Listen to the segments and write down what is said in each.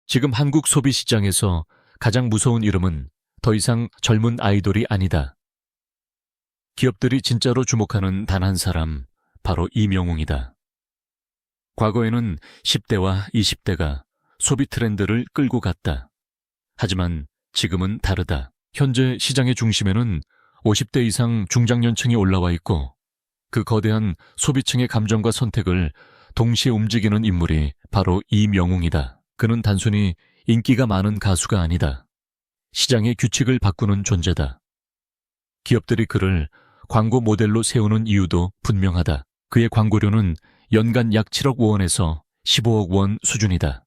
지금 한국 소비 시장에서 가장 무서운 이름은 더 이상 젊은 아이돌이 아니다. 기업들이 진짜로 주목하는 단 한 사람, 바로 이명웅이다. 과거에는 10대와 20대가 소비 트렌드를 끌고 갔다. 하지만 지금은 다르다. 현재 시장의 중심에는 50대 이상 중장년층이 올라와 있고 그 거대한 소비층의 감정과 선택을 동시에 움직이는 인물이 바로 이명웅이다. 그는 단순히 인기가 많은 가수가 아니다. 시장의 규칙을 바꾸는 존재다. 기업들이 그를 광고 모델로 세우는 이유도 분명하다. 그의 광고료는 연간 약 7억 원에서 15억 원 수준이다.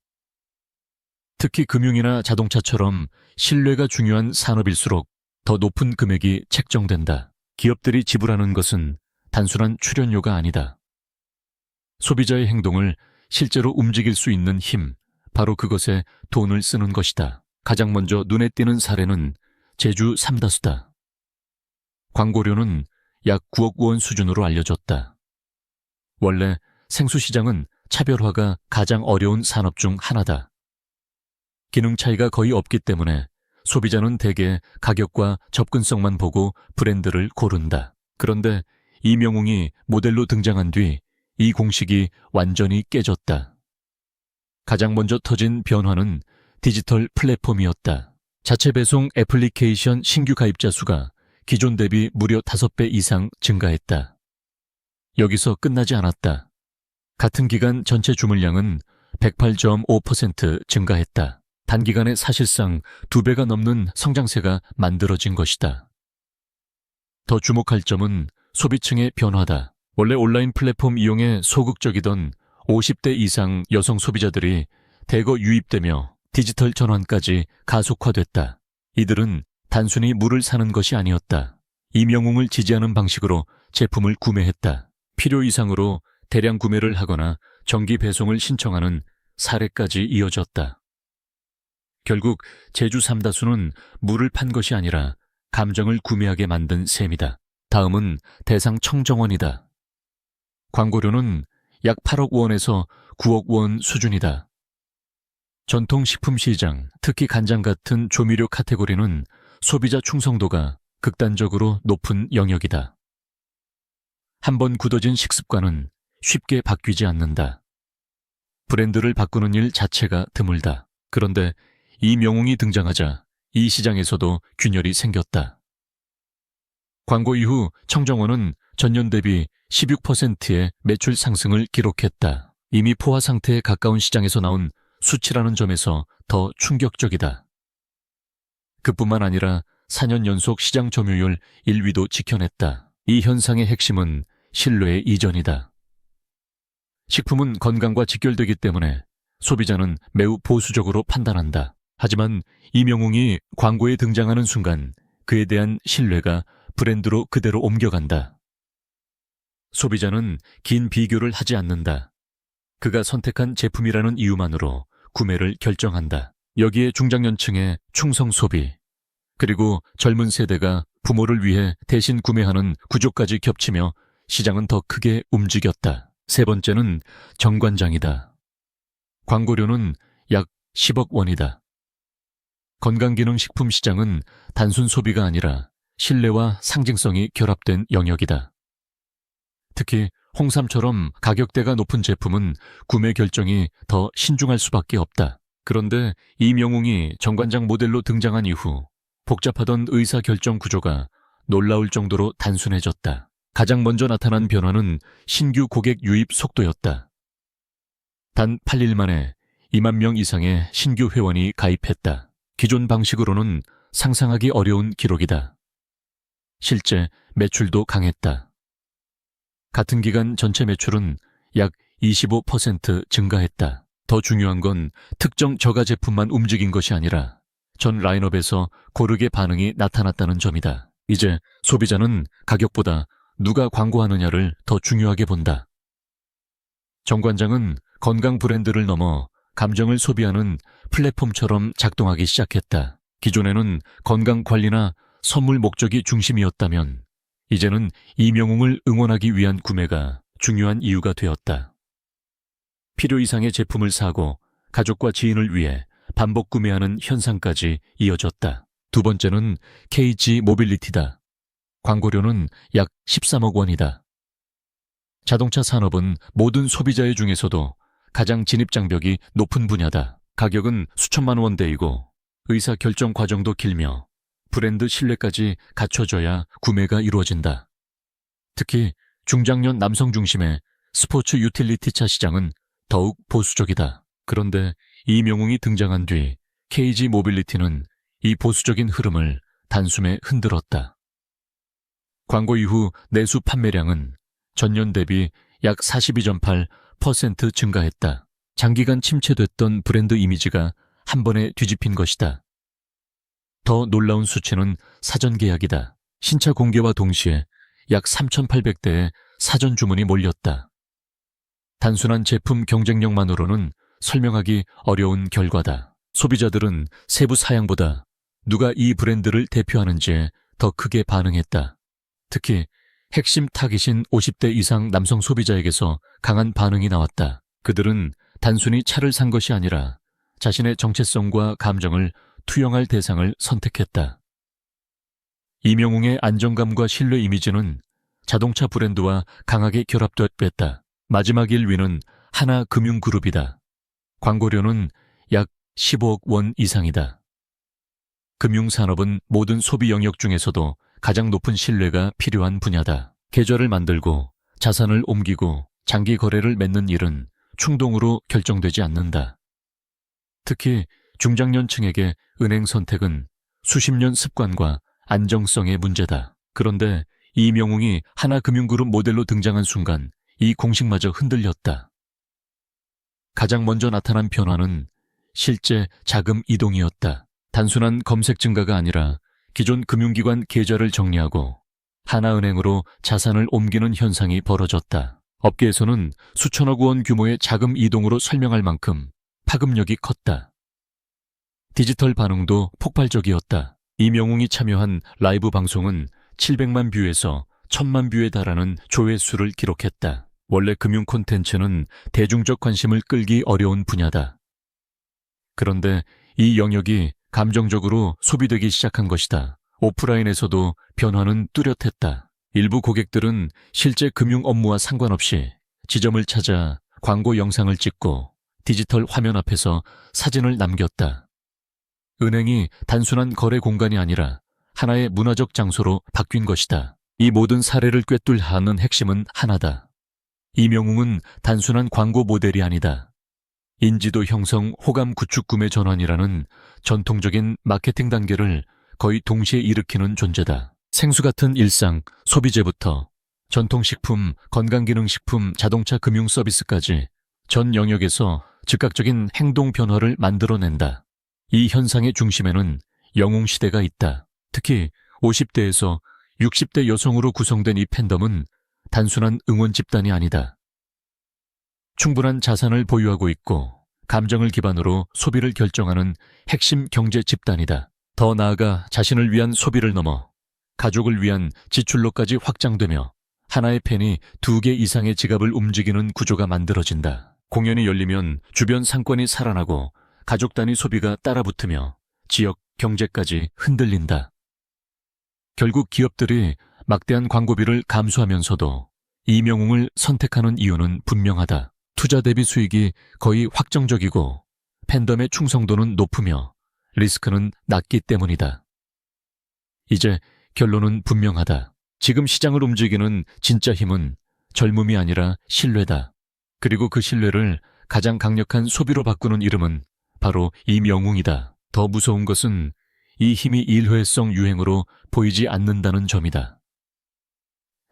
특히 금융이나 자동차처럼 신뢰가 중요한 산업일수록 더 높은 금액이 책정된다. 기업들이 지불하는 것은 단순한 출연료가 아니다. 소비자의 행동을 실제로 움직일 수 있는 힘, 바로 그것에 돈을 쓰는 것이다. 가장 먼저 눈에 띄는 사례는 제주 삼다수다. 광고료는 약 9억 원 수준으로 알려졌다. 원래 생수시장은 차별화가 가장 어려운 산업 중 하나다. 기능 차이가 거의 없기 때문에 소비자는 대개 가격과 접근성만 보고 브랜드를 고른다. 그런데 이명웅이 모델로 등장한 뒤 이 공식이 완전히 깨졌다. 가장 먼저 터진 변화는 디지털 플랫폼이었다. 자체 배송 애플리케이션 신규 가입자 수가 기존 대비 무려 5배 이상 증가했다. 여기서 끝나지 않았다. 같은 기간 전체 주문량은 108.5% 증가했다. 단기간에 사실상 2배가 넘는 성장세가 만들어진 것이다. 더 주목할 점은 소비층의 변화다. 원래 온라인 플랫폼 이용에 소극적이던 50대 이상 여성 소비자들이 대거 유입되며 디지털 전환까지 가속화됐다. 이들은 단순히 물을 사는 것이 아니었다. 이명웅을 지지하는 방식으로 제품을 구매했다. 필요 이상으로 대량 구매를 하거나 정기 배송을 신청하는 사례까지 이어졌다. 결국 제주 삼다수는 물을 판 것이 아니라 감정을 구매하게 만든 셈이다. 다음은 대상 청정원이다. 광고료는 약 8억 원에서 9억 원 수준이다. 전통식품 시장, 특히 간장 같은 조미료 카테고리는 소비자 충성도가 극단적으로 높은 영역이다. 한번 굳어진 식습관은 쉽게 바뀌지 않는다. 브랜드를 바꾸는 일 자체가 드물다. 그런데 이명웅이 등장하자 이 시장에서도 균열이 생겼다. 광고 이후 청정원은 전년 대비 16%의 매출 상승을 기록했다. 이미 포화 상태에 가까운 시장에서 나온 수치라는 점에서 더 충격적이다. 그뿐만 아니라 4년 연속 시장 점유율 1위도 지켜냈다. 이 현상의 핵심은 신뢰의 이전이다. 식품은 건강과 직결되기 때문에 소비자는 매우 보수적으로 판단한다. 하지만 이명웅이 광고에 등장하는 순간 그에 대한 신뢰가 브랜드로 그대로 옮겨간다. 소비자는 긴 비교를 하지 않는다. 그가 선택한 제품이라는 이유만으로 구매를 결정한다. 여기에 중장년층의 충성 소비, 그리고 젊은 세대가 부모를 위해 대신 구매하는 구조까지 겹치며 시장은 더 크게 움직였다. 세 번째는 정관장이다. 광고료는 약 10억 원이다. 건강기능식품 시장은 단순 소비가 아니라 신뢰와 상징성이 결합된 영역이다. 특히 홍삼처럼 가격대가 높은 제품은 구매 결정이 더 신중할 수밖에 없다. 그런데 이명웅이 정관장 모델로 등장한 이후 복잡하던 의사결정 구조가 놀라울 정도로 단순해졌다. 가장 먼저 나타난 변화는 신규 고객 유입 속도였다. 단 8일 만에 2만 명 이상의 신규 회원이 가입했다. 기존 방식으로는 상상하기 어려운 기록이다. 실제 매출도 강했다. 같은 기간 전체 매출은 약 25% 증가했다. 더 중요한 건 특정 저가 제품만 움직인 것이 아니라 전 라인업에서 고르게 반응이 나타났다는 점이다. 이제 소비자는 가격보다 누가 광고하느냐를 더 중요하게 본다. 정관장은 건강 브랜드를 넘어 감정을 소비하는 플랫폼처럼 작동하기 시작했다. 기존에는 건강 관리나 선물 목적이 중심이었다면 이제는 이명웅을 응원하기 위한 구매가 중요한 이유가 되었다. 필요 이상의 제품을 사고 가족과 지인을 위해 반복 구매하는 현상까지 이어졌다. 두 번째는 KG 모빌리티다. 광고료는 약 13억 원이다. 자동차 산업은 모든 소비자의 중에서도 가장 진입장벽이 높은 분야다. 가격은 수천만 원대이고 의사 결정 과정도 길며 브랜드 신뢰까지 갖춰져야 구매가 이루어진다. 특히 중장년 남성 중심의 스포츠 유틸리티 차 시장은 더욱 보수적이다. 그런데 이명웅이 등장한 뒤 KG 모빌리티는 이 보수적인 흐름을 단숨에 흔들었다. 광고 이후 내수 판매량은 전년 대비 약 42.8% 증가했다. 장기간 침체됐던 브랜드 이미지가 한 번에 뒤집힌 것이다. 더 놀라운 수치는 사전 계약이다. 신차 공개와 동시에 약 3,800대의 사전 주문이 몰렸다. 단순한 제품 경쟁력만으로는 설명하기 어려운 결과다. 소비자들은 세부 사양보다 누가 이 브랜드를 대표하는지에 더 크게 반응했다. 특히 핵심 타깃인 50대 이상 남성 소비자에게서 강한 반응이 나왔다. 그들은 단순히 차를 산 것이 아니라 자신의 정체성과 감정을 투영할 대상을 선택했다. 이명웅의 안정감과 신뢰 이미지는 자동차 브랜드와 강하게 결합됐다. 마지막 1위는 하나금융그룹이다. 광고료는 약 15억 원 이상이다. 금융산업은 모든 소비 영역 중에서도 가장 높은 신뢰가 필요한 분야다. 계좌를 만들고 자산을 옮기고 장기 거래를 맺는 일은 충동으로 결정되지 않는다. 특히 중장년층에게 은행 선택은 수십 년 습관과 안정성의 문제다. 그런데 이명웅이 하나금융그룹 모델로 등장한 순간 이 공식마저 흔들렸다. 가장 먼저 나타난 변화는 실제 자금 이동이었다. 단순한 검색 증가가 아니라 기존 금융기관 계좌를 정리하고 하나은행으로 자산을 옮기는 현상이 벌어졌다. 업계에서는 수천억 원 규모의 자금 이동으로 설명할 만큼 파급력이 컸다. 디지털 반응도 폭발적이었다. 이명웅이 참여한 라이브 방송은 700만 뷰에서 1000만 뷰에 달하는 조회수를 기록했다. 원래 금융 콘텐츠는 대중적 관심을 끌기 어려운 분야다. 그런데 이 영역이 감정적으로 소비되기 시작한 것이다. 오프라인에서도 변화는 뚜렷했다. 일부 고객들은 실제 금융 업무와 상관없이 지점을 찾아 광고 영상을 찍고 디지털 화면 앞에서 사진을 남겼다. 은행이 단순한 거래 공간이 아니라 하나의 문화적 장소로 바뀐 것이다. 이 모든 사례를 꿰뚫 하는 핵심은 하나다. 이명웅은 단순한 광고 모델이 아니다. 인지도 형성, 호감 구축 구매 전환이라는 전통적인 마케팅 단계를 거의 동시에 일으키는 존재다. 생수 같은 일상, 소비재부터 전통식품, 건강기능식품, 자동차 금융 서비스까지 전 영역에서 즉각적인 행동 변화를 만들어낸다. 이 현상의 중심에는 영웅시대가 있다. 특히 50대에서 60대 여성으로 구성된 이 팬덤은 단순한 응원 집단이 아니다. 충분한 자산을 보유하고 있고 감정을 기반으로 소비를 결정하는 핵심 경제 집단이다. 더 나아가 자신을 위한 소비를 넘어 가족을 위한 지출로까지 확장되며 하나의 팬이 2개 이상의 지갑을 움직이는 구조가 만들어진다. 공연이 열리면 주변 상권이 살아나고 가족 단위 소비가 따라붙으며 지역 경제까지 흔들린다. 결국 기업들이 막대한 광고비를 감수하면서도 이명웅을 선택하는 이유는 분명하다. 투자 대비 수익이 거의 확정적이고 팬덤의 충성도는 높으며 리스크는 낮기 때문이다. 이제 결론은 분명하다. 지금 시장을 움직이는 진짜 힘은 젊음이 아니라 신뢰다. 그리고 그 신뢰를 가장 강력한 소비로 바꾸는 이름은 바로 이명웅이다. 더 무서운 것은 이 힘이 일회성 유행으로 보이지 않는다는 점이다.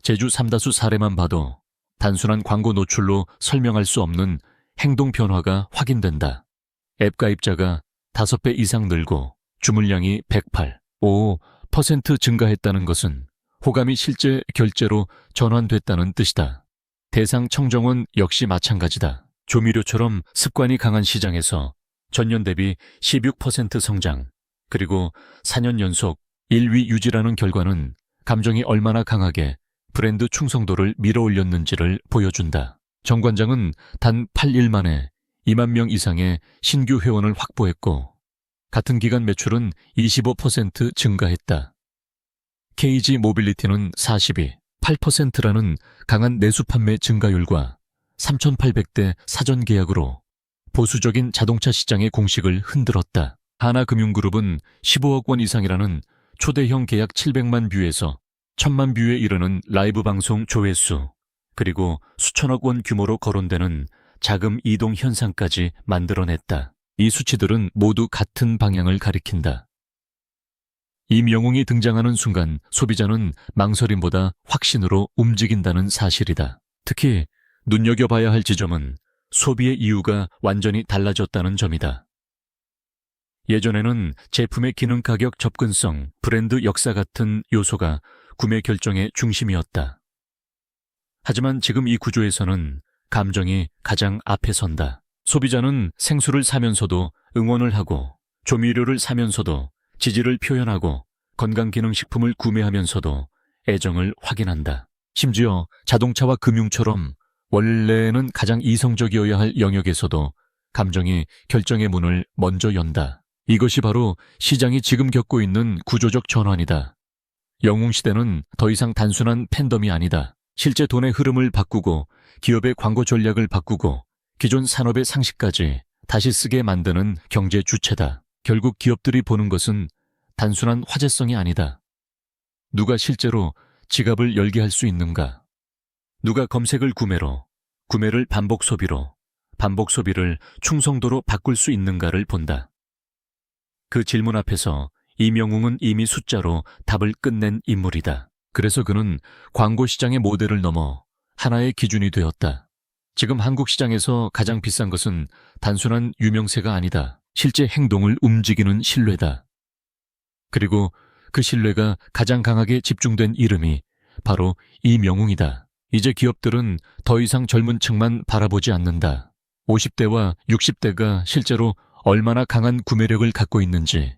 제주 삼다수 사례만 봐도 단순한 광고 노출로 설명할 수 없는 행동 변화가 확인된다. 앱 가입자가 5배 이상 늘고 주문량이 108.5% 증가했다는 것은 호감이 실제 결제로 전환됐다는 뜻이다. 대상 청정원 역시 마찬가지다. 조미료처럼 습관이 강한 시장에서 전년 대비 16% 성장, 그리고 4년 연속 1위 유지라는 결과는 감정이 얼마나 강하게 브랜드 충성도를 밀어올렸는지를 보여준다. 정 관장은 단 8일 만에 2만 명 이상의 신규 회원을 확보했고 같은 기간 매출은 25% 증가했다. KG 모빌리티는 42.8%라는 강한 내수 판매 증가율과 3,800대 사전 계약으로 보수적인 자동차 시장의 공식을 흔들었다. 하나금융그룹은 15억 원 이상이라는 초대형 계약 700만 뷰에서 1,000만 뷰에 이르는 라이브 방송 조회수, 그리고 수천억 원 규모로 거론되는 자금 이동 현상까지 만들어냈다. 이 수치들은 모두 같은 방향을 가리킨다. 임영웅이 등장하는 순간 소비자는 망설임보다 확신으로 움직인다는 사실이다. 특히 눈여겨봐야 할 지점은 소비의 이유가 완전히 달라졌다는 점이다. 예전에는 제품의 기능, 가격, 접근성, 브랜드 역사 같은 요소가 구매 결정의 중심이었다. 하지만 지금 이 구조에서는 감정이 가장 앞에 선다. 소비자는 생수를 사면서도 응원을 하고, 조미료를 사면서도 지지를 표현하고, 건강기능식품을 구매하면서도 애정을 확인한다. 심지어 자동차와 금융처럼 원래는 가장 이성적이어야 할 영역에서도 감정이 결정의 문을 먼저 연다. 이것이 바로 시장이 지금 겪고 있는 구조적 전환이다. 영웅시대는 더 이상 단순한 팬덤이 아니다. 실제 돈의 흐름을 바꾸고 기업의 광고 전략을 바꾸고 기존 산업의 상식까지 다시 쓰게 만드는 경제 주체다. 결국 기업들이 보는 것은 단순한 화제성이 아니다. 누가 실제로 지갑을 열게 할 수 있는가? 누가 검색을 구매로, 구매를 반복 소비로, 반복 소비를 충성도로 바꿀 수 있는가를 본다. 그 질문 앞에서 임영웅은 이미 숫자로 답을 끝낸 인물이다. 그래서 그는 광고 시장의 모델을 넘어 하나의 기준이 되었다. 지금 한국 시장에서 가장 비싼 것은 단순한 유명세가 아니다. 실제 행동을 움직이는 신뢰다. 그리고 그 신뢰가 가장 강하게 집중된 이름이 바로 임영웅이다. 이제 기업들은 더 이상 젊은 층만 바라보지 않는다. 50대와 60대가 실제로 얼마나 강한 구매력을 갖고 있는지,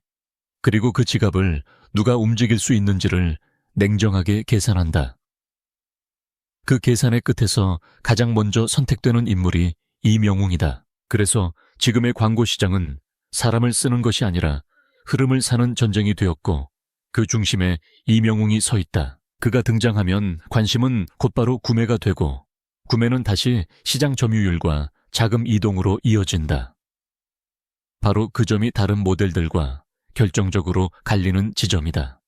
그리고 그 지갑을 누가 움직일 수 있는지를 냉정하게 계산한다. 그 계산의 끝에서 가장 먼저 선택되는 인물이 임영웅이다. 그래서 지금의 광고 시장은 사람을 쓰는 것이 아니라 흐름을 사는 전쟁이 되었고 그 중심에 임영웅이 서 있다. 그가 등장하면 관심은 곧바로 구매가 되고 구매는 다시 시장 점유율과 자금 이동으로 이어진다. 바로 그 점이 다른 모델들과 결정적으로 갈리는 지점이다.